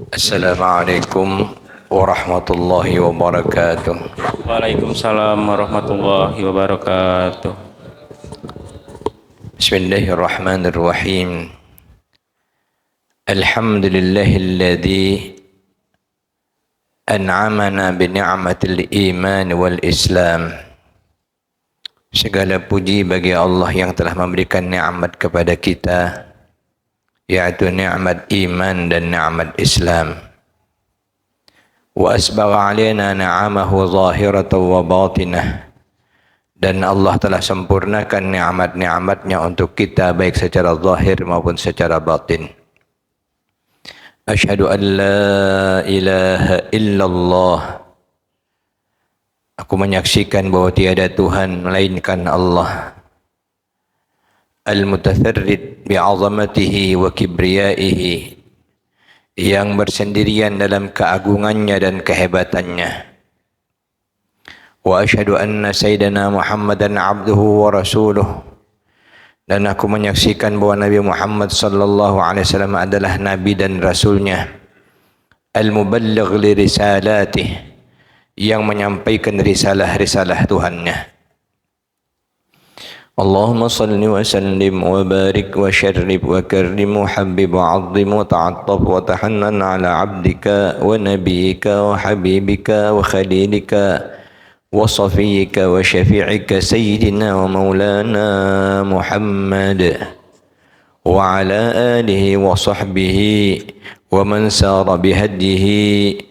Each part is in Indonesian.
Assalamualaikum warahmatullahi wabarakatuh. Waalaikumsalam warahmatullahi wabarakatuh. Bismillahirrahmanirrahim. Alhamdulillahilladzi an'amana bi ni'matil iman wal islam. Segala puji bagi Allah yang telah memberikan nikmat kepada kita, yaitu nikmat iman dan nikmat Islam. Wa asbagha alaina ni'amahu zahiratan wa batinah. Dan Allah telah sempurnakan nikmat-nikmatnya untuk kita baik secara zahir maupun secara batin. Asyhadu an la ilaha illallah. Aku menyaksikan bahawa tiada Tuhan melainkan Allah. Al-mutatharrid bi'azamatihi wa kibriyaihi, yang bersendirian dalam keagungannya dan kehebatannya. Wa asyhadu anna sayyidana Muhammadan abduhu wa rasuluh. Dan aku menyaksikan bahawa Nabi Muhammad sallallahu alaihi wasallam adalah nabi dan rasulnya. Al-muballigh li risalatih, yang menyampaikan risalah-risalah Tuhannya. Allahumma salli wa sallim wa barik wa syarrib wa karrim wa habib wa azim wa ta'attaf wa tahannan ala abdika wa nabiyika wa habibika wa khalilika wa safiyika wa syafi'ika sayyidina wa maulana Muhammad wa ala alihi wa sahbihi wa man sara bihadihi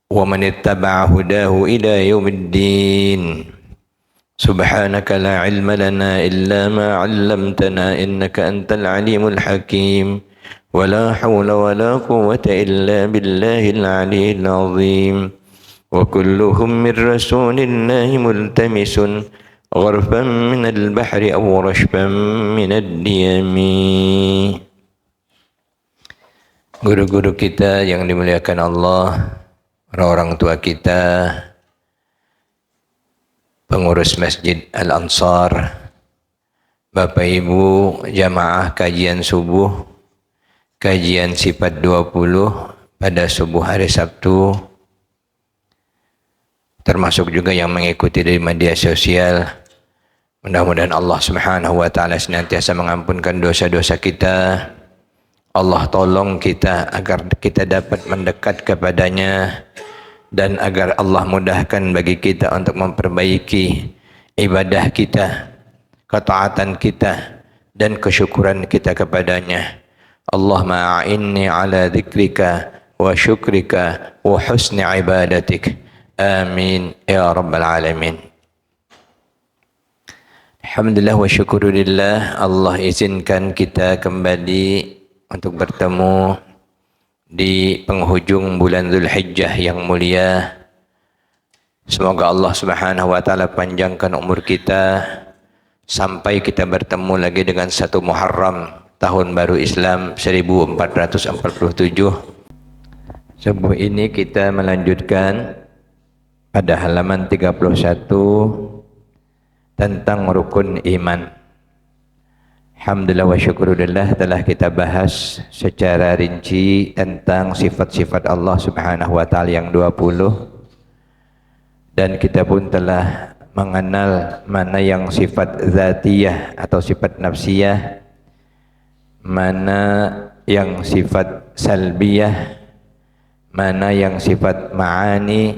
wa man ittaba'a hudahu ila yaumiddin. Subhanaka la ilma lana illa ma 'allamtana innaka antal alimul hakim. Wa la hawla wa la quwwata illa billahil aliyyil azim. Wa kulluhum min rasulillahi multamisun gharfan minal bahri aw rashfan minad diyami. Guru-guru kita yang dimuliakan Allah, orang-orang tua kita, pengurus Masjid Al-Ansar, Bapak Ibu jamaah kajian subuh, kajian sifat 20 pada subuh hari Sabtu, termasuk juga yang mengikuti dari media sosial. Mudah-mudahan Allah Subhanahu wa taala senantiasa mengampunkan dosa-dosa kita. Allah tolong kita agar kita dapat mendekat kepadanya, dan agar Allah mudahkan bagi kita untuk memperbaiki ibadah kita, ketaatan kita, dan kesyukuran kita kepadanya. Allahumma a'inni ala dzikrika wa syukrika wa husni ibadatik. Amin ya rabbal alamin. Alhamdulillah wa syukurillah, Allah izinkan kita kembali untuk bertemu di penghujung bulan Dzulhijjah yang mulia. Semoga Allah Subhanahu wa taala panjangkan umur kita sampai kita bertemu lagi dengan 1 Muharram tahun baru Islam 1447. Subuh ini kita melanjutkan pada halaman 31 tentang rukun iman. Alhamdulillah wa syukurillah, telah kita bahas secara rinci tentang sifat-sifat Allah Subhanahu wa taala yang 20, dan kita pun telah mengenal mana yang sifat zatiyah atau sifat nafsiyah, mana yang sifat salbiyah, mana yang sifat ma'ani,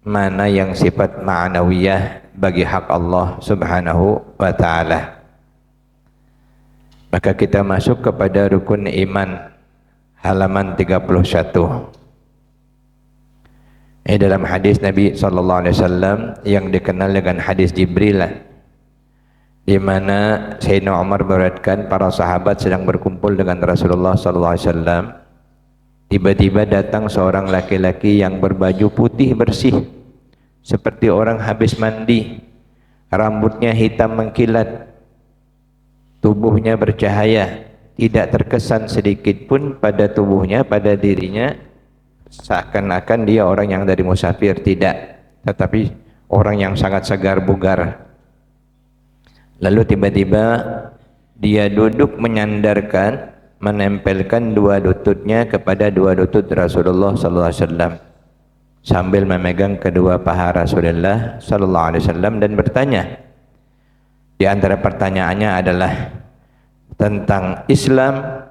mana yang sifat ma'nawiyah bagi hak Allah Subhanahu wa taala. Maka kita masuk kepada rukun iman, halaman 31. Ini dalam hadis Nabi SAW yang dikenal dengan hadis Jibril, di mana Sayyidina Umar meriwayatkan para sahabat sedang berkumpul dengan Rasulullah SAW. Tiba-tiba datang seorang laki-laki yang berbaju putih bersih, seperti orang habis mandi, rambutnya hitam mengkilat, tubuhnya bercahaya, tidak terkesan sedikit pun pada tubuhnya, pada dirinya, seakan-akan dia orang yang dari musafir, tidak, tetapi orang yang sangat segar bugar. Lalu tiba-tiba dia duduk menyandarkan menempelkan dua lututnya kepada dua lutut Rasulullah sallallahu alaihi wasallam sambil memegang kedua paha Rasulullah sallallahu alaihi wasallam dan bertanya. Di antara pertanyaannya adalah tentang Islam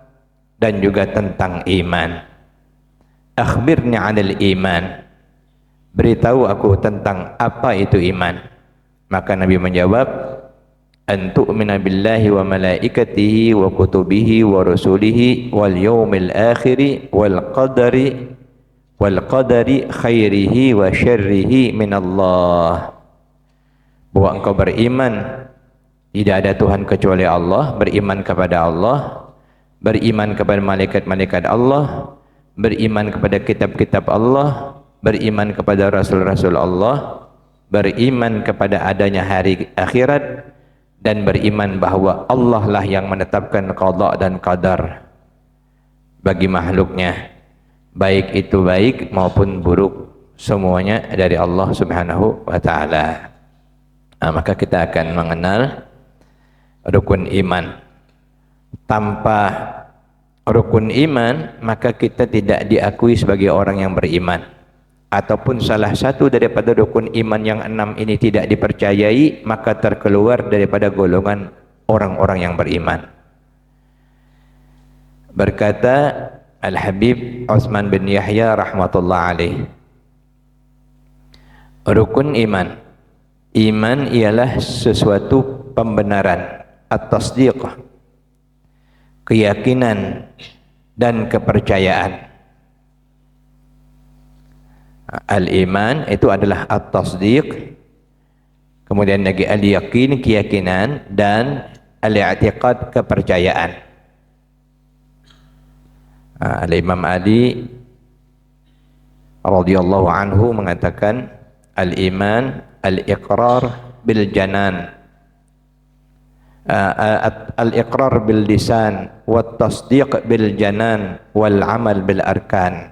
dan juga tentang iman. Akhbirni 'anil iman. Beritahu aku tentang apa itu iman. Maka Nabi menjawab, an tu'mina billahi wa malaikatihi wa kutubihi wa rusulihi wal yawmil akhiri wal qadari khairihi wa syarrihi min Allah. Bahwa engkau beriman tidak ada Tuhan kecuali Allah, beriman kepada Allah, beriman kepada malaikat-malaikat Allah, beriman kepada kitab-kitab Allah, beriman kepada rasul-rasul Allah, beriman kepada adanya hari akhirat, dan beriman bahwa Allah lah yang menetapkan qada dan qadar bagi makhluknya, baik itu baik maupun buruk, semuanya dari Allah Subhanahu wa taala. Maka kita akan mengenal rukun iman. Tanpa rukun iman maka kita tidak diakui sebagai orang yang beriman, ataupun salah satu daripada rukun iman yang 6 ini tidak dipercayai, maka terkeluar daripada golongan orang-orang yang beriman. Berkata Al-Habib Utsman bin Yahya rahmatullah alaih, rukun iman, iman ialah sesuatu pembenaran, at-tasdiq, keyakinan dan kepercayaan. Al-iman itu adalah at-tasdiq, kemudian lagi al-yakin, keyakinan, dan al-i'tiqad, kepercayaan. Al-Imam Ali radhiyallahu anhu mengatakan al-iman al-iqrar bil janan, al-iqrar bil lisan wat tasdiq bil janan wal amal bil arkan.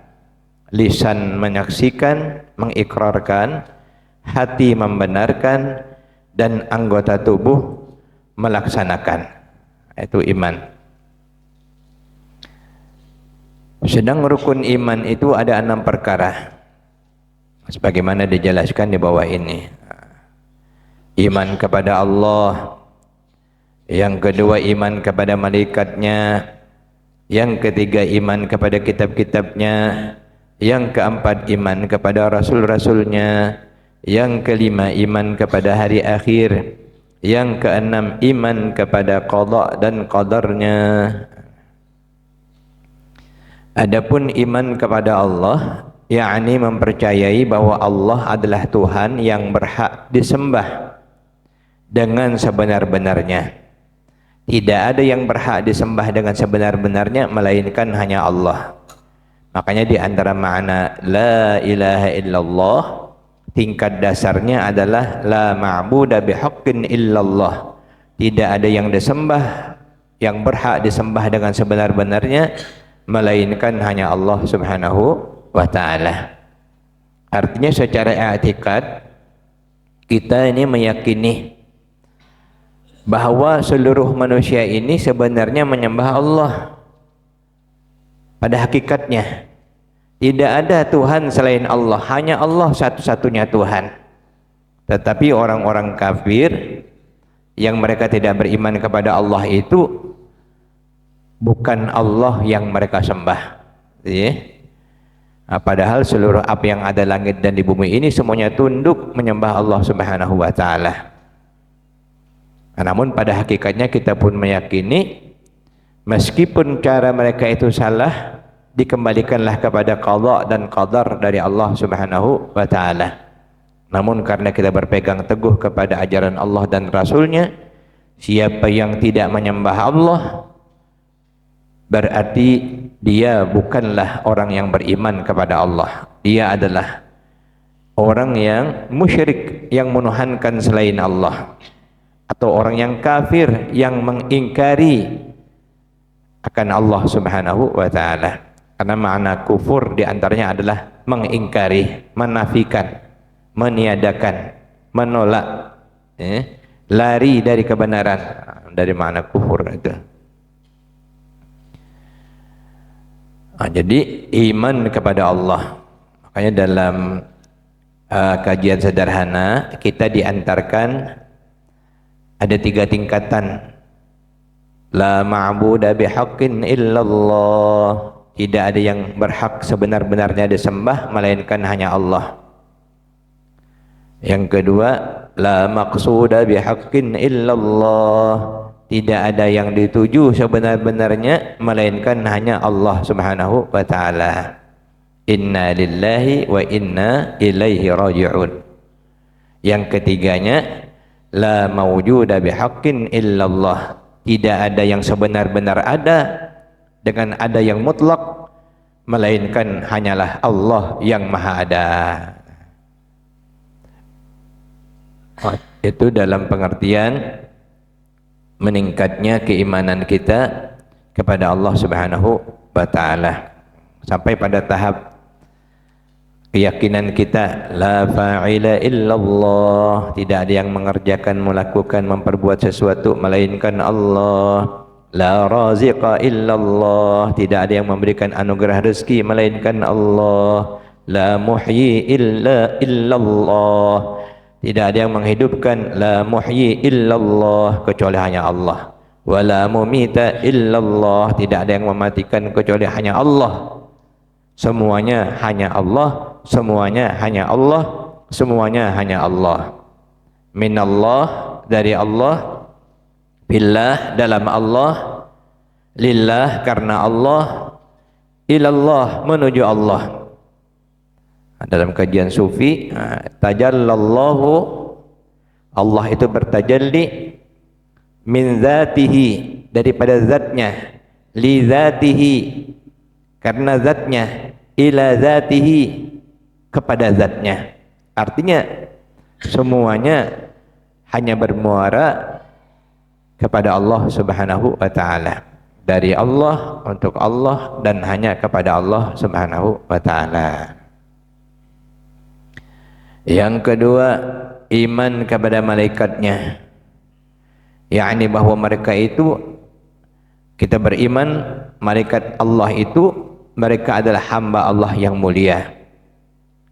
Lisan menyaksikan, mengikrarkan, hati membenarkan, dan anggota tubuh melaksanakan. Itu iman. Sedang rukun iman itu ada 6 perkara, sebagaimana dijelaskan di bawah ini. Iman kepada Allah, yang kedua iman kepada malaikatnya, yang ketiga iman kepada kitab-kitabnya, yang keempat iman kepada rasul-rasulnya, yang kelima iman kepada hari akhir, yang keenam iman kepada qada dan qadarnya. Adapun iman kepada Allah, yakni mempercayai bahwa Allah adalah Tuhan yang berhak disembah dengan sebenar-benarnya. Tidak ada yang berhak disembah dengan sebenar-benarnya melainkan hanya Allah. Makanya di antara makna la ilaha illallah, tingkat dasarnya adalah la ma'buda bihaqqin illallah. Tidak ada yang disembah, yang berhak disembah dengan sebenar-benarnya melainkan hanya Allah Subhanahu wa taala. Artinya secara i'tikad kita ini meyakini bahwa seluruh manusia ini sebenarnya menyembah Allah. Pada hakikatnya tidak ada Tuhan selain Allah, hanya Allah satu-satunya Tuhan. Tetapi orang-orang kafir yang mereka tidak beriman kepada Allah itu bukan Allah yang mereka sembah, padahal seluruh apa yang ada langit dan di bumi ini semuanya tunduk menyembah Allah Subhanahu wa taala. Namun pada hakikatnya kita pun meyakini meskipun cara mereka itu salah, dikembalikanlah kepada qada dan qadar dari Allah Subhanahu wa taala. Namun karena kita berpegang teguh kepada ajaran Allah dan Rasulnya, siapa yang tidak menyembah Allah berarti dia bukanlah orang yang beriman kepada Allah. Dia adalah orang yang musyrik, yang menuhankan selain Allah, atau orang yang kafir yang mengingkari akan Allah Subhanahu wa taala. Karena makna kufur diantaranya adalah mengingkari, menafikan, meniadakan, menolak, lari dari kebenaran, dari makna kufur itu. Jadi iman kepada Allah. Makanya dalam kajian sederhana kita diantarkan ada 3 tingkatan. La ma'budu bihaqqin illallah. Tidak ada yang berhak sebenar-benarnya disembah melainkan hanya Allah. Yang kedua, la maqsuda bihaqqin illallah. Tidak ada yang dituju sebenar-benarnya melainkan hanya Allah Subhanahu wa taala. Inna lillahi wa inna ilaihi raji'un. Yang ketiganya, la mawjuda bihaqqin illallah. Tidak ada yang sebenar-benar ada dengan ada yang mutlak melainkan hanyalah Allah yang maha ada. Itu dalam pengertian meningkatnya keimanan kita kepada Allah Subhanahu wa taala sampai pada tahap keyakinan kita la fa'ila illallah, tidak ada yang mengerjakan, melakukan, memperbuat sesuatu melainkan Allah. La raziqa illallah, tidak ada yang memberikan anugerah rezeki melainkan Allah. La muhyi illallah, tidak ada yang menghidupkan, la muhyi illallah, kecuali hanya Allah. Wala mumita illallah, tidak ada yang mematikan kecuali hanya Allah. Semuanya hanya Allah, semuanya hanya Allah, semuanya hanya Allah. Minallah, dari Allah, billah, dalam Allah, lillah, karena Allah, ilallah, menuju Allah. Dalam kajian sufi, tajallallahu, Allah itu bertajalli, min zatihi, daripada zatnya, li zatihi, karena zatnya, ila zatihi, kepada zatnya. Artinya semuanya hanya bermuara kepada Allah Subhanahu wa taala. Dari Allah, untuk Allah, dan hanya kepada Allah Subhanahu wa taala. Yang kedua, iman kepada malaikatnya, yakni bahwa mereka itu, kita beriman malaikat Allah itu, mereka adalah hamba Allah yang mulia.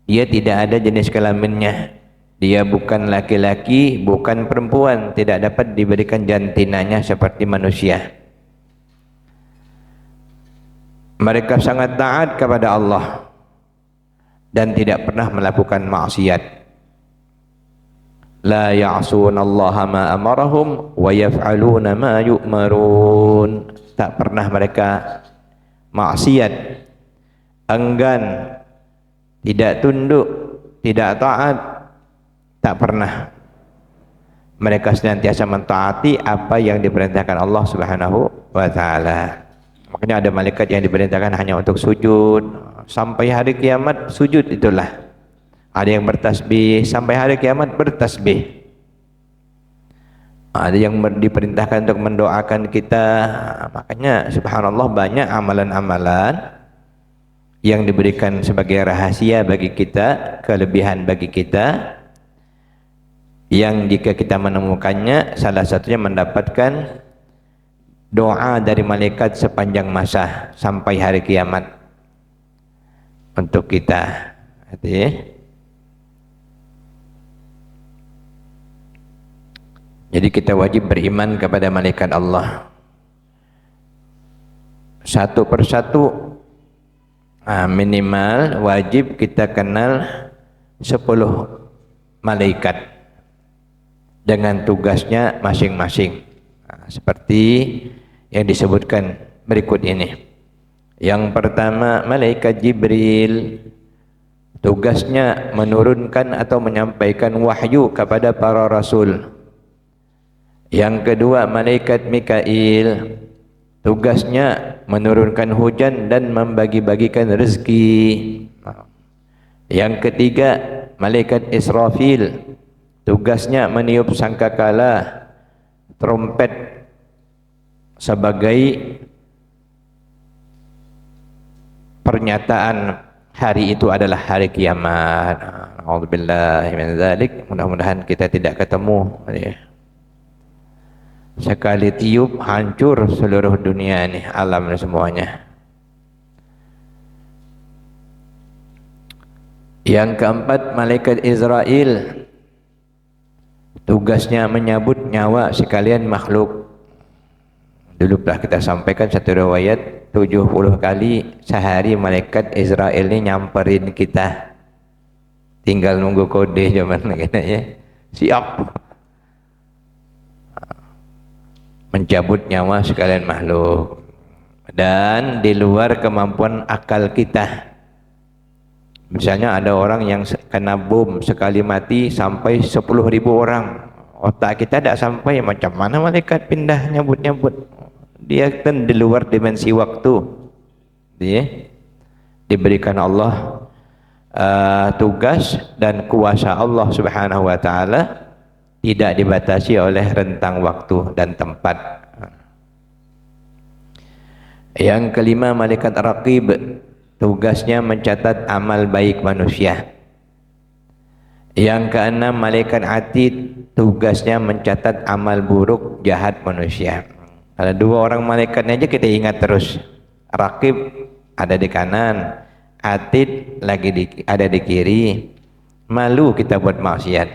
Dia tidak ada jenis kelaminnya, dia bukan laki-laki, bukan perempuan, tidak dapat diberikan jantinanya seperti manusia. Mereka sangat taat kepada Allah dan tidak pernah melakukan maksiat. La ya'sunallaha ma amarahum wa yaf'aluna ma yu'marun. Tak pernah mereka maksiat, enggan, tidak tunduk, tidak taat, tak pernah. Mereka senantiasa mentaati apa yang diperintahkan Allah Subhanahu wa taala. Makanya ada malaikat yang diperintahkan hanya untuk sujud, sampai hari kiamat sujud itulah. Ada yang bertasbih, sampai hari kiamat bertasbih. Ada yang diperintahkan untuk mendoakan kita. Makanya subhanallah banyak amalan-amalan yang diberikan sebagai rahasia bagi kita, kelebihan bagi kita, yang jika kita menemukannya, salah satunya mendapatkan doa dari malaikat sepanjang masa sampai hari kiamat untuk kita. Jadi kita wajib beriman kepada malaikat Allah satu persatu. Minimal wajib kita kenal 10 malaikat dengan tugasnya masing-masing. Seperti yang disebutkan berikut ini. Yang pertama, malaikat Jibril, tugasnya menurunkan atau menyampaikan wahyu kepada para rasul. Yang kedua, malaikat Mikail, tugasnya menurunkan hujan dan membagi-bagikan rezeki. Yang ketiga, malaikat Israfil, tugasnya meniup sangkakala, trompet, sebagai pernyataan hari itu adalah hari kiamat. A'udzubillahi min dzalik. Mudah-mudahan kita tidak ketemu. Sekali tiup hancur seluruh dunia ini, alam semuanya. Yang keempat, malaikat Israel. Tugasnya menyabut nyawa sekalian makhluk. Dulu pernah kita sampaikan satu riwayat 70 kali sehari malaikat Israel ini nyamperin kita. Tinggal nunggu kode zaman kita ya. Siap. Mencabut nyawa sekalian makhluk. Dan di luar kemampuan akal kita. Misalnya ada orang yang kena bom sekali mati sampai 10.000 orang. Otak kita tidak sampai, macam mana malaikat pindah nyabut-nyabut. Dia kan di luar dimensi waktu. Dia diberikan Allah tugas dan kuasa Allah Subhanahu wa taala tidak dibatasi oleh rentang waktu dan tempat. Yang kelima, malaikat raqib. Tugasnya mencatat amal baik manusia. Yang keenam, malaikat atid. Tugasnya mencatat amal buruk jahat manusia. Kalau dua orang malaikatnya aja kita ingat terus. Raqib ada di kanan, atid ada di kiri. Malu kita buat maksiat.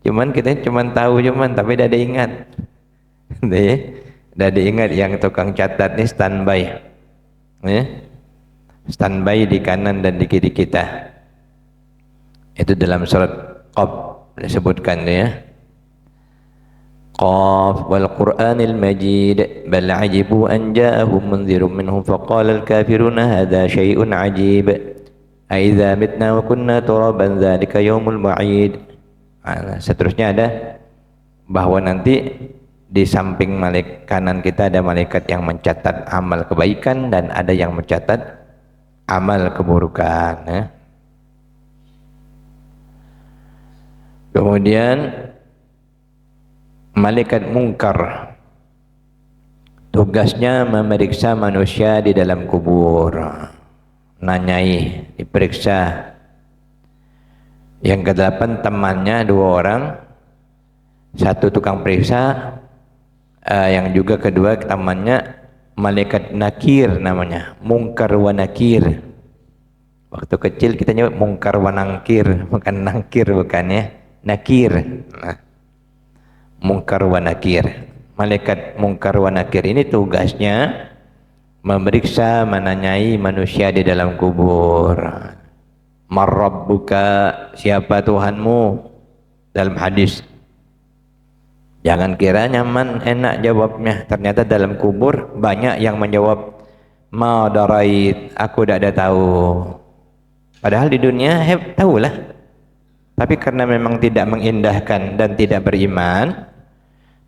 Kita tahu tapi tidak ada ingat. Tidak diingat yang tukang catat ni standby. Standby di kanan dan di kiri kita. Itu dalam surat Qaf disebutkan ya. Qaf wal Qur'anil Majid bal ajibu an ja'ahum munzirun minhum faqala al kafiruna hadza syai'un ajib a idza mitna wa kunna turaban dzalika yaumul ba'id. Seterusnya ada bahwa nanti di samping malaikat kanan kita ada malaikat yang mencatat amal kebaikan dan ada yang mencatat amal keburukan ya. Kemudian malaikat mungkar, tugasnya memeriksa manusia di dalam kubur, nanyai, diperiksa. Yang kedelapan, temannya dua orang, satu tukang periksa, yang juga kedua temannya malaikat nakir namanya, mungkar wa nakir. Waktu kecil kita nyebut mungkar wa nangkir, bukan nangkir, bukan ya, nakir. Mungkar wa nakir. Malaikat mungkar wa nakir ini tugasnya memeriksa, menanyai manusia di dalam kubur. Marrabbuka, siapa Tuhanmu? Dalam hadis. Jangan kira nyaman, enak jawabnya. Ternyata dalam kubur banyak yang menjawab ma darait, aku tidak ada tahu. Padahal di dunia tahulah. Tapi karena memang tidak mengindahkan dan tidak beriman,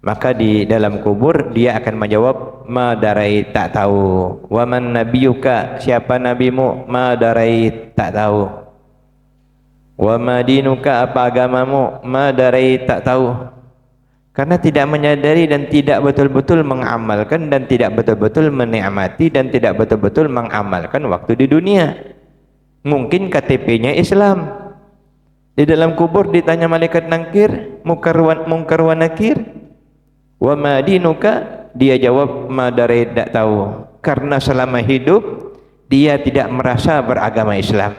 maka di dalam kubur dia akan menjawab ma darait, tak tahu. Wa man nabiyuka, siapa nabimu? Ma darait, tak tahu. Wa ma dinuka, apa agamamu? Ma darait, tak tahu. Karena tidak menyadari dan tidak betul-betul mengamalkan dan tidak betul-betul menikmati dan tidak betul-betul mengamalkan waktu di dunia. Mungkin KTP-nya Islam. Di dalam kubur ditanya malaikat nangkir, mungkar wa nakir. Wa ma dinuka, dia jawab ma darai, tidak tahu. Karena selama hidup dia tidak merasa beragama Islam.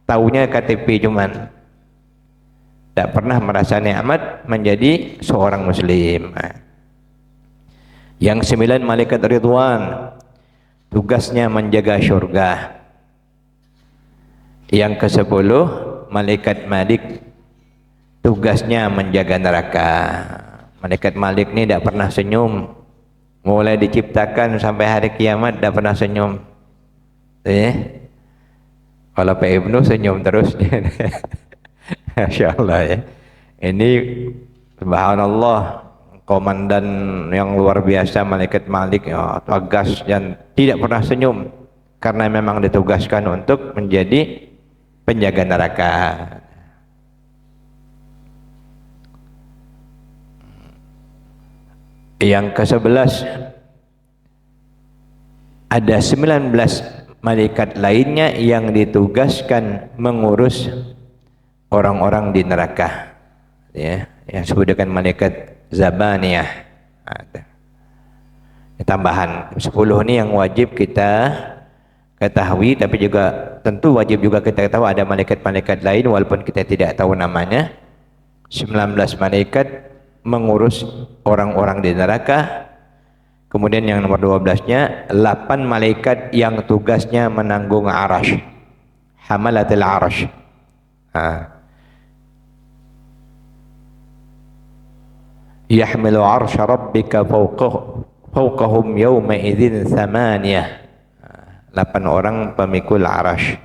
Taunya KTP cuman. Tak pernah merasa nikmat menjadi seorang muslim. Yang 9, malaikat Ridwan, tugasnya menjaga syurga. Yang ke-10, malaikat Malik, tugasnya menjaga neraka. Malaikat Malik ni tidak pernah senyum. Mulai diciptakan sampai hari kiamat tidak pernah senyum. Kalau Pak Ibnu senyum terus. Masya Allah ya. Ini subhanallah, komandan yang luar biasa malaikat Malik ya, tegas dan tidak pernah senyum karena memang ditugaskan untuk menjadi penjaga neraka. Yang ke-11, ada 19 malaikat lainnya yang ditugaskan mengurus orang-orang di neraka, ya, yang disebut dengan malaikat Zabaniyah. Tambahan 10 ini yang wajib kita ketahui, tapi juga tentu wajib juga kita tahu ada malaikat-malaikat lain walaupun kita tidak tahu namanya. 19 malaikat mengurus orang-orang di neraka. Kemudian yang nomor 12-nya 8 malaikat yang tugasnya menanggung arash, hamalatul arash. Yahmilu arsha rabbika fawqahum yawma idzin thamaniyah. 8 orang pemikul arash.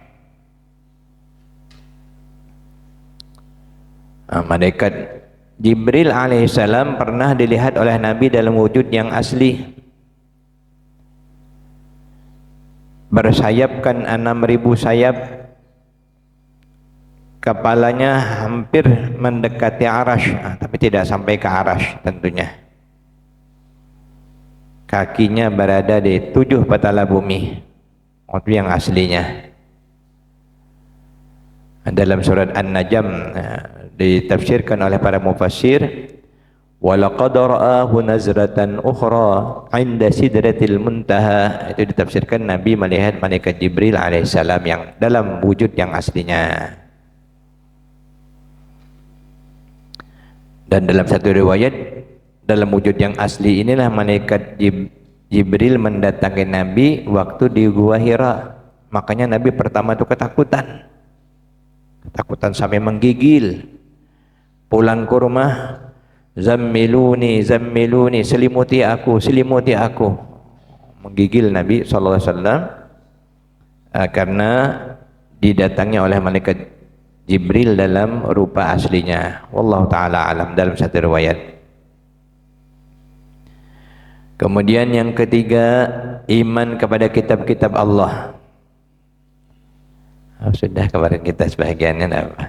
Malaikat Jibril alaihissalam pernah dilihat oleh Nabi dalam wujud yang asli. Bersayapkan 6.000 sayap. Kepalanya hampir mendekati arash, tapi tidak sampai ke arash tentunya. Kakinya berada di 7 petala bumi, itu yang aslinya. Dalam surat An-Najm ditafsirkan oleh para mufassir, walaqad ra'ahu nazratan ukhra 'inda sidratil muntaha. Itu ditafsirkan Nabi melihat malaikat Jibril alaihissalam yang dalam wujud yang aslinya. Dan dalam satu riwayat, dalam wujud yang asli inilah malaikat Jibril mendatangi Nabi waktu di Gua Hira. Makanya Nabi pertama itu ketakutan sampai menggigil. Pulang ke rumah, zammiluni, selimuti aku. Menggigil Nabi SAW karena didatangi oleh malaikat Jibril dalam rupa aslinya. Wallahu ta'ala alam, dalam satu riwayat. Kemudian yang ketiga, iman kepada kitab-kitab Allah. Sudah kemarin kita sebagiannya apa?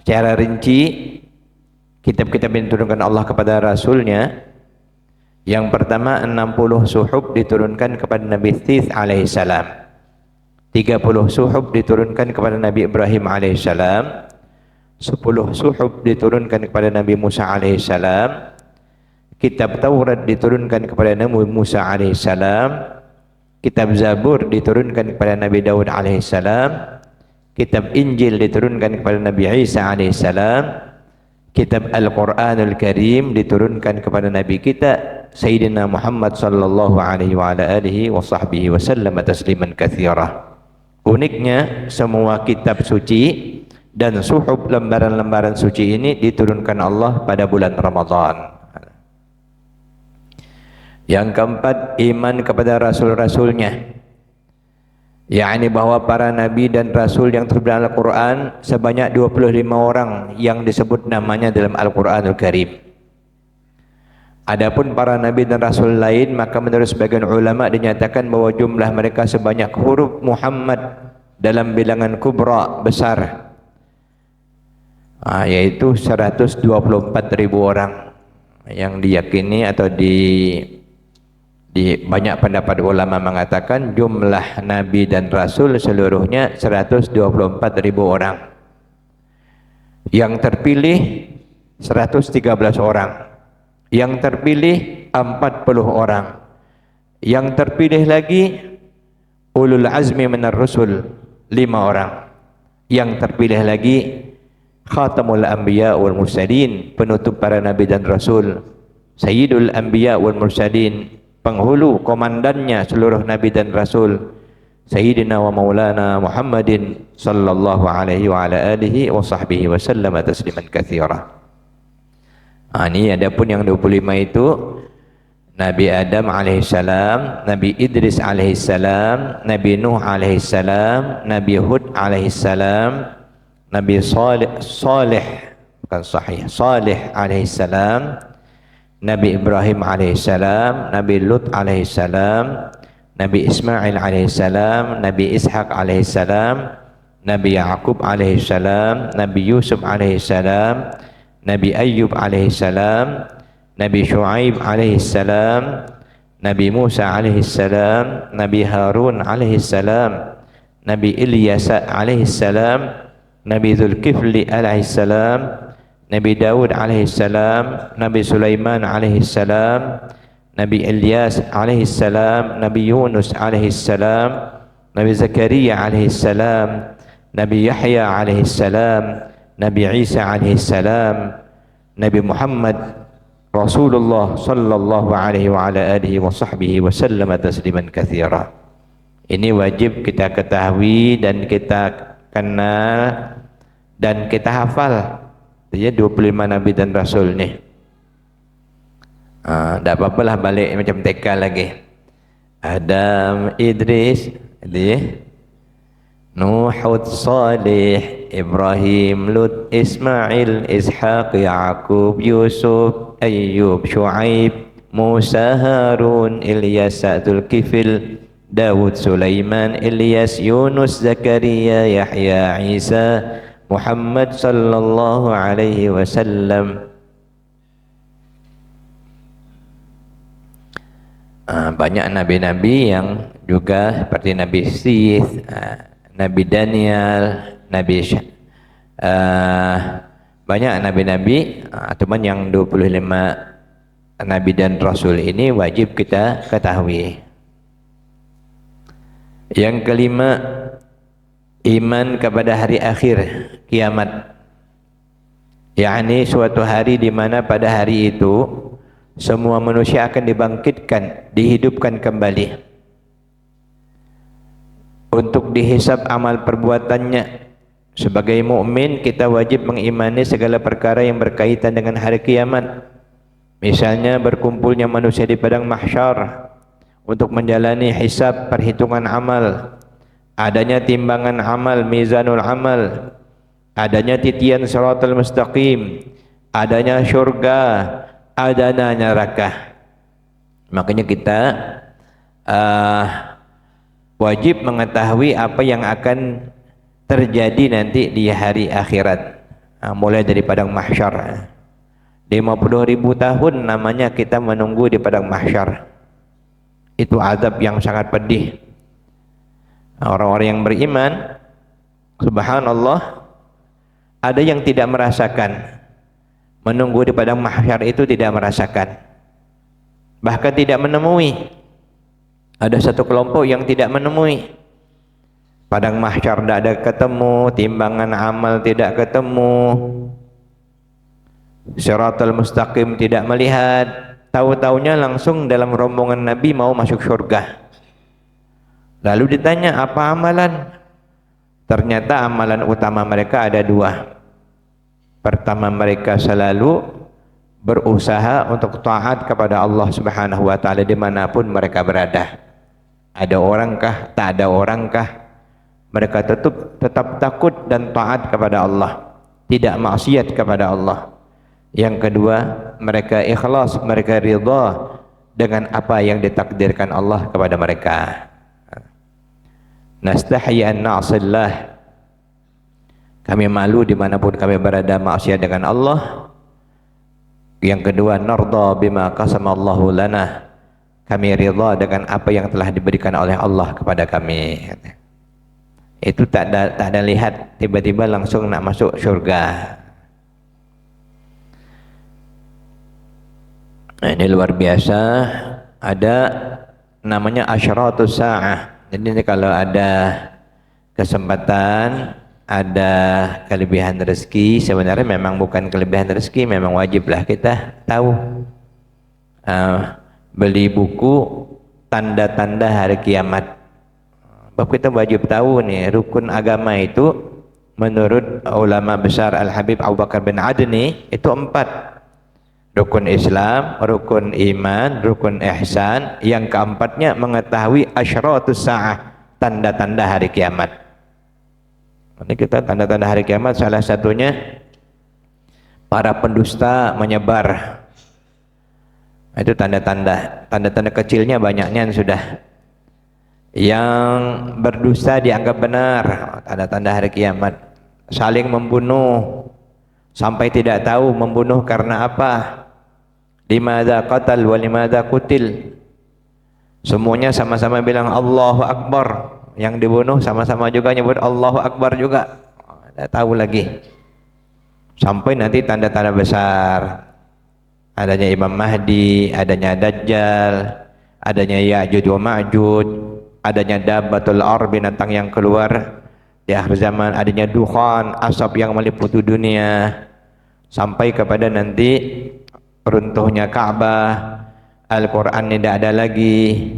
Secara rinci, kitab-kitab yang diturunkan Allah kepada Rasulnya, yang pertama 60 suhuf diturunkan kepada Nabi Thith alaihissalam, 30 suhuf diturunkan kepada Nabi Ibrahim alaihissalam, 10 suhuf diturunkan kepada Nabi Musa alaihissalam, kitab Taurat diturunkan kepada Nabi Musa alaihissalam, kitab Zabur diturunkan kepada Nabi Daud alaihissalam, kitab Injil diturunkan kepada Nabi Isa alaihissalam, kitab Al-Quranul Karim diturunkan kepada Nabi kita Sayyidina Muhammad sallallahu alaihi wa ala alihi wa sahbihi wa sallam tasliman katsira. Uniknya semua kitab suci dan suhuf lembaran-lembaran suci ini diturunkan Allah pada bulan Ramadan. Yang keempat, iman kepada rasul-rasulnya, yakni bahwa para nabi dan rasul yang tersebar dalam Al-Quran sebanyak 25 orang yang disebut namanya dalam Al-Quranul Karim. Adapun para nabi dan rasul lain, maka menurut sebagian ulama dinyatakan bahwa jumlah mereka sebanyak huruf Muhammad dalam bilangan kubra, besar, yaitu 124.000 orang. Yang diyakini atau di banyak pendapat ulama mengatakan jumlah nabi dan rasul seluruhnya 124.000 orang. Yang terpilih 113 orang. Yang terpilih 40 orang. Yang terpilih lagi ulul azmi minar rusul 5 orang. Yang terpilih lagi khatamul anbiya wal mursalin, penutup para nabi dan rasul, sayyidul anbiya wal mursalin, penghulu komandannya seluruh nabi dan rasul, sayyidina wa maulana Muhammadin sallallahu alaihi wa ala alihi wa sahbihi wa sallam tasliman katsira. Ini adapun yang 25 itu Nabi Adam alaihissalam, Nabi Idris alaihissalam, Nabi Nuh alaihissalam, Nabi Hud alaihissalam, Nabi Saleh alaihissalam, Nabi Ibrahim alaihissalam, Nabi Lut alaihissalam, Nabi Ismail alaihissalam, Nabi Ishaq alaihissalam, Nabi Yaqub alaihissalam, Nabi Yusuf alaihissalam, Nabi Ayyub alaihissalam, Nabi Shu'aib alaihissalam, Nabi Musa alaihissalam, Nabi Harun alaihissalam, Nabi Ilyas alaihissalam, Nabi Zulkifli alaihissalam, Nabi Daud alaihissalam, Nabi Sulaiman alaihissalam, Nabi Ilyas alaihi salam, Nabi Yunus alaihi salam, Nabi Zakaria alaihi salam, Nabi Yahya alaihi salam, Nabi Isa alaihi salam, Nabi Muhammad Rasulullah sallallahu alaihi wa ala alihi wa sahbihi wa sallam tasliman katsira. Ini wajib kita ketahui dan kita kenal dan kita hafal. Ya 25 nabi dan rasul nih. Tak apa-apalah balik macam TK lagi. Adam, Idris, Nuh, Salih, Ibrahim, Lut, Ismail, Ishaq, Yaqub, Yusuf, Ayyub, Shu'aib, Musa, Harun, Ilyas, Zulkifil, Dawud, Sulaiman, Ilyas, Yunus, Zakaria, Yahya, Isa, Muhammad sallallahu alaihi wasallam. Banyak nabi-nabi yang juga seperti Nabi Sith, Nabi Daniel, banyak nabi-nabi, teman yang 25 nabi dan rasul ini wajib kita ketahui. Yang kelima, iman kepada hari akhir kiamat, yakni suatu hari di mana pada hari itu semua manusia akan dibangkitkan, dihidupkan kembali untuk dihisab amal perbuatannya. Sebagai mukmin kita wajib mengimani segala perkara yang berkaitan dengan hari kiamat. Misalnya berkumpulnya manusia di padang mahsyar untuk menjalani hisab perhitungan amal, adanya timbangan amal, mizanul amal, adanya titian siratal mustaqim, adanya syurga, adanya neraka. Makanya kita wajib mengetahui apa yang akan terjadi nanti di hari akhirat, mulai dari padang mahsyar. 50.000 tahun namanya kita menunggu di padang mahsyar. Itu azab yang sangat pedih. Orang-orang yang beriman, subhanallah, ada yang tidak merasakan menunggu di padang mahsyar itu, tidak merasakan, bahkan tidak menemui. Ada satu kelompok yang tidak menemui padang mahsyar, tidak ada ketemu, timbangan amal tidak ketemu, siratal mustaqim tidak melihat. Tahu-taunya langsung dalam rombongan Nabi mau masuk surga. Lalu ditanya apa amalan? Ternyata amalan utama mereka ada dua. Pertama, mereka selalu berusaha untuk taat kepada Allah Subhanahu wa taala dimanapun mereka berada. Ada orangkah, tak ada orangkah, mereka tetap takut dan taat kepada Allah, tidak maksiat kepada Allah. Yang kedua, mereka ikhlas, mereka ridha dengan apa yang ditakdirkan Allah kepada mereka. Nastahi an na'sillah, kami malu dimanapun kami berada maksiat dengan Allah. Yang kedua, narda bima qasamallahu lana, kami ridha dengan apa yang telah diberikan oleh Allah kepada kami. Itu tak ada lihat tiba-tiba langsung nak masuk surga. Nah, ini luar biasa. Ada namanya asyratus sa'ah. Jadi kalau ada kesempatan, ada kelebihan rezeki, sebenarnya memang bukan kelebihan rezeki, memang wajiblah kita tahu. Beli buku tanda-tanda hari kiamat. Sebab kita wajib tahu nih, rukun agama itu menurut ulama besar Al-Habib Abu Bakar bin Adni itu 4. Rukun Islam, rukun iman, rukun ihsan. Yang keempatnya mengetahui asyratus sa'ah, tanda-tanda hari kiamat. Ini kita tanda-tanda hari kiamat, salah satunya para pendusta menyebar. Itu tanda-tanda. Tanda-tanda kecilnya banyaknya sudah. Yang berdusta dianggap benar, tanda-tanda hari kiamat. Saling membunuh sampai tidak tahu membunuh karena apa. Limadza qatal wa limadza qutil. Semuanya sama-sama bilang Allahu Akbar. Yang dibunuh sama-sama juga nyebut Allahu Akbar juga. Tidak tahu lagi. Sampai nanti tanda-tanda besar. adanya Imam Mahdi, adanya Dajjal, adanya Ya'juj wa Ma'juj, adanya Dabbatul Ar, binatang yang keluar di akhir zaman, adanya dukhan, asap yang meliputi dunia, sampai kepada nanti runtuhnya Ka'bah, Al-Quran tidak ada lagi,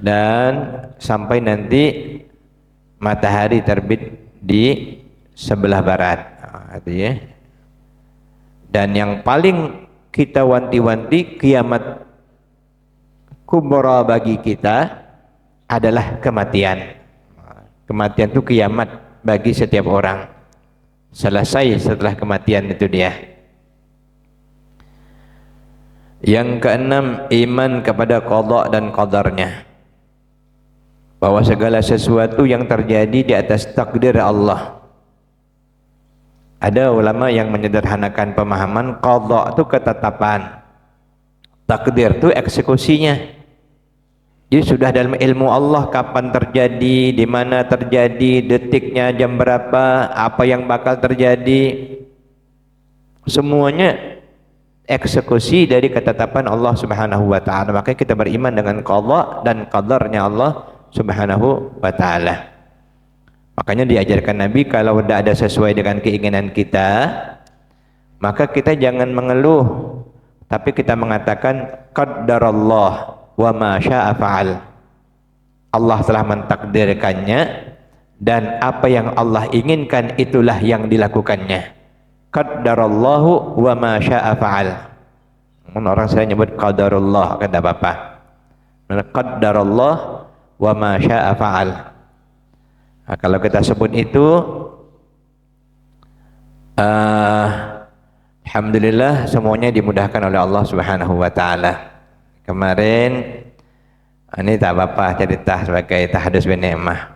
dan sampai nanti matahari terbit di sebelah barat. Ya. Dan yang paling kita wanti-wanti, kiamat kubra bagi kita adalah kematian. Kematian itu kiamat bagi setiap orang. Selesai setelah kematian itu dia. Yang keenam, iman kepada qada dan qadarnya, bahwa segala sesuatu yang terjadi di atas takdir Allah. Ada ulama yang menyederhanakan pemahaman qada itu ketetapan, takdir itu eksekusinya. Jadi sudah dalam ilmu Allah kapan terjadi, di mana terjadi, detiknya jam berapa, apa yang bakal terjadi, semuanya eksekusi dari ketetapan Allah Subhanahu wa taala. Maka kita beriman dengan qada dan qadarnya Allah Subhanahu wa taala. Makanya diajarkan Nabi, kalau tidak ada sesuai dengan keinginan kita, maka kita jangan mengeluh, tapi kita mengatakan qaddarallah wa ma syaa fa'al. Allah telah mentakdirkannya, dan apa yang Allah inginkan itulah yang dilakukannya. Qaddarallahu wa ma syaa fa'al. Orang saya nyebut qadarullah, kan tidak apa-apa. Qaddarallah wa ma syaa fa'al. Nah, kalau kita sebut itu, alhamdulillah semuanya dimudahkan oleh Allah Subhanahu wa taala. Kemarin ini tak apa-apa cerita sebagai tahdus bin ni'mah.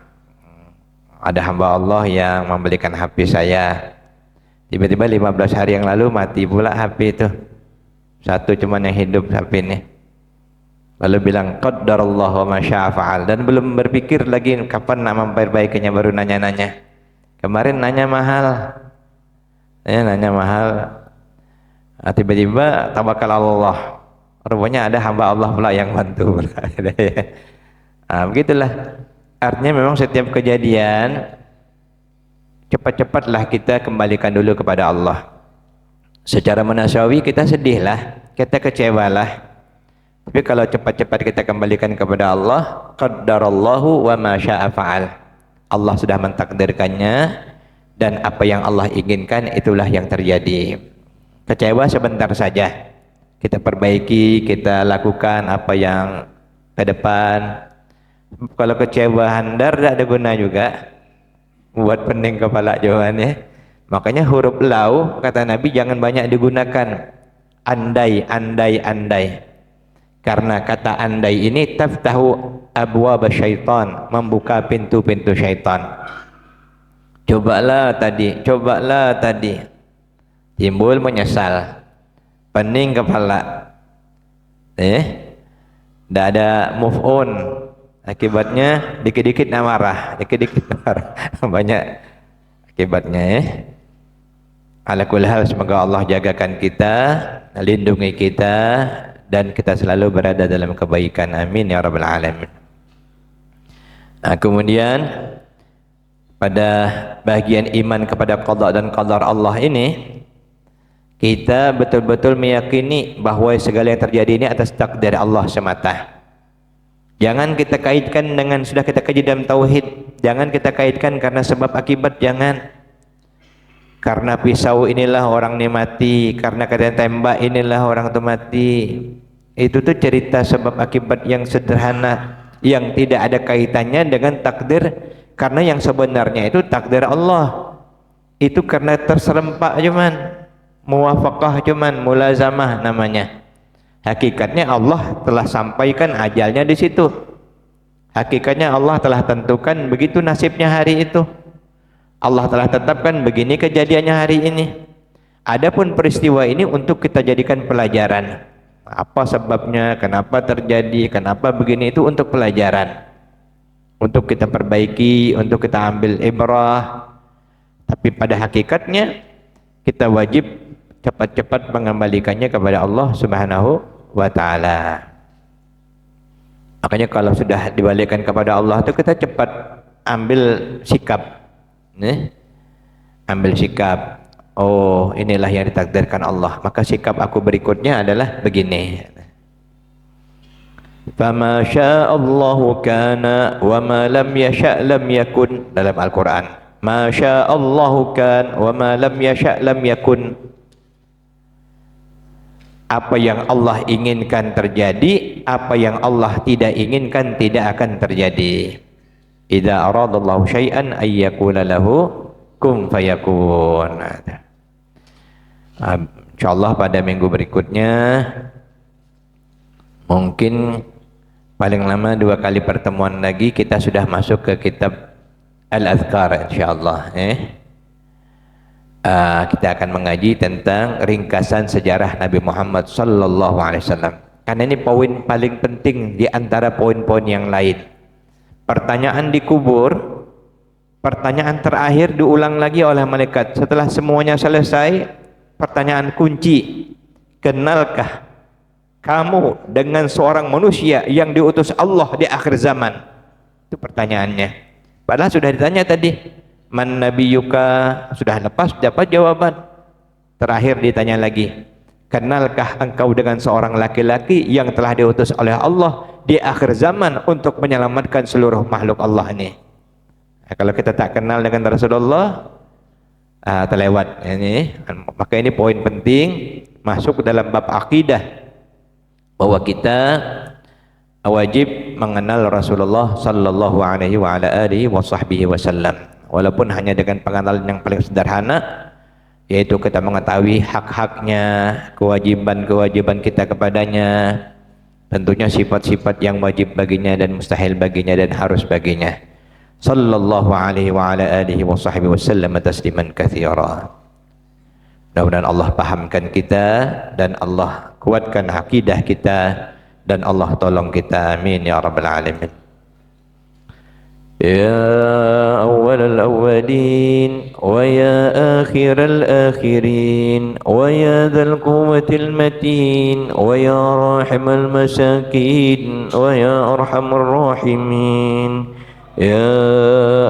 Ada hamba Allah yang membelikan HP saya. Tiba-tiba 15 hari yang lalu mati pula HP itu. Satu cuman yang hidup HP ini. Lalu bilang qaddarallah wa ma syaa fa'al, dan belum berpikir lagi kapan nak memperbaikinya, baru nanya-nanya. Kemarin nanya mahal. Nanya mahal. Tiba-tiba tawakal Allah. Rupanya ada hamba Allah pula yang bantu. Begitulah. Artinya memang setiap kejadian cepat-cepatlah kita kembalikan dulu kepada Allah. Secara manusiawi kita sedihlah, kita kecewalah. Tapi kalau cepat-cepat kita kembalikan kepada Allah, qaddarallahu wa ma syaa fa'al. Allah sudah mentakdirkannya, dan apa yang Allah inginkan itulah yang terjadi. Kecewa sebentar saja, kita perbaiki, kita lakukan apa yang ke depan. Kalau kecewa handar tidak ada guna juga, buat pening kepala jawabannya. Makanya huruf lau, kata Nabi, jangan banyak digunakan. Andai, andai, andai. Karena kata andai ini taftahu abwab syaitan, membuka pintu-pintu syaitan. Cobalah tadi, timbul menyesal, pening kepala, tidak ada move on, akibatnya dikit-dikit marah, banyak akibatnya. Ala kulli hal, semoga Allah jagakan kita, lindungi kita, dan kita selalu berada dalam kebaikan. Amin ya rabbal alamin. Nah, kemudian pada bagian iman kepada qada dan qadar Allah ini, kita betul-betul meyakini bahwa segala yang terjadi ini atas takdir Allah semata. Jangan kita kaitkan dengan, sudah kita kaji dalam tauhid, jangan kita kaitkan karena sebab akibat, jangan. Karena pisau inilah orang ini mati, karena kata tembak inilah orang itu mati. Itu tuh cerita sebab akibat yang sederhana, yang tidak ada kaitannya dengan takdir. Karena yang sebenarnya itu takdir Allah, itu karena terserempak cuman, muwafaqah cuman, mulazamah namanya. Hakikatnya Allah telah sampaikan ajalnya di situ. Hakikatnya Allah telah tentukan begitu nasibnya hari itu. Allah telah tetapkan begini kejadiannya hari ini. Adapun peristiwa ini untuk kita jadikan pelajaran. Apa sebabnya, kenapa terjadi, kenapa begini, itu untuk pelajaran. Untuk kita perbaiki, untuk kita ambil ibrah. Tapi pada hakikatnya kita wajib cepat-cepat mengembalikannya kepada Allah Subhanahu wa taala. Makanya kalau sudah dibalikkan kepada Allah itu kita cepat ambil sikap. Ambil sikap. Oh, inilah yang ditakdirkan Allah. Maka sikap aku berikutnya adalah begini. Fama sya'allahu kana wa ma lam yasha' lam yakun, dalam Al-Qur'an. Ma sya'allahu kan wa ma lam yasha' lam yakun. Apa yang Allah inginkan terjadi, apa yang Allah tidak inginkan tidak akan terjadi. Idza aradallahu syai'an ay yaqula lahu kun fayakun. Insyaallah pada minggu berikutnya mungkin paling lama 2 kali pertemuan lagi kita sudah masuk ke kitab Al-Azkar insyaallah. Kita akan mengaji tentang ringkasan sejarah Nabi Muhammad sallallahu alaihi wasallam. Karena ini poin paling penting di antara poin-poin yang lain. Pertanyaan di kubur, pertanyaan terakhir diulang lagi oleh malaikat. Setelah semuanya selesai, pertanyaan kunci, kenalkah kamu dengan seorang manusia yang diutus Allah di akhir zaman? Itu pertanyaannya. Padahal sudah ditanya tadi, man nabiyuka, sudah lepas dapat jawaban. Terakhir ditanya lagi, kenalkah engkau dengan seorang laki-laki yang telah diutus oleh Allah di akhir zaman untuk menyelamatkan seluruh makhluk Allah ini? Nah, kalau kita tak kenal dengan Rasulullah, terlewat ini. Maka ini poin penting masuk dalam bab akidah, bahwa kita wajib mengenal Rasulullah sallallahu alaihi wa ala alihi wa sahbihi wasallam, walaupun hanya dengan pengenalan yang paling sederhana, yaitu kita mengetahui hak-haknya, kewajiban-kewajiban kita kepadanya, tentunya sifat-sifat yang wajib baginya dan mustahil baginya dan harus baginya. Sallallahu alaihi wa ala alihi wa sahbihi wasallam tasliman katsira. Mudah-mudahan Allah pahamkan kita dan Allah kuatkan akidah kita dan Allah tolong kita, amin ya rabbal alamin. Ya awwalal awwalin wa ya akhiral akhirin wa ya dzal quwwatil matin wa ya rahimal masakin wa ya arhamar rahimin. Ya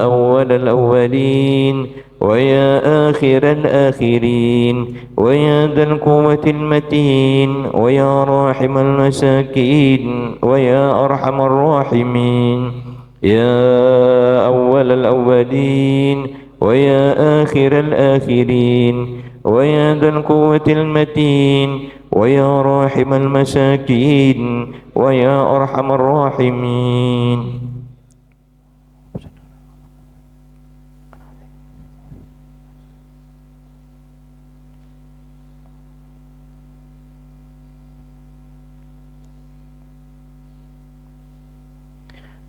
awwalal awwalin wa ya akhiral akhirin wa ya dzal quwwatil matin wa ya rahimal masakin wa ya arhamar rahimin. Ya awwalal awwalin wa ya akhiral akhirin wa ya dzal quwwatil matin wa ya rahimal masakin wa ya arhamar rahimin.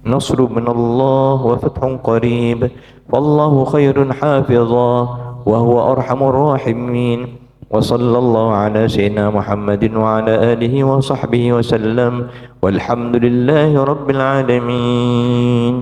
نصر من الله وفتح قريب والله خير حافظا وهو أرحم الراحمين وصلى الله على سيدنا محمد وعلى آله وصحبه وسلم والحمد لله رب العالمين.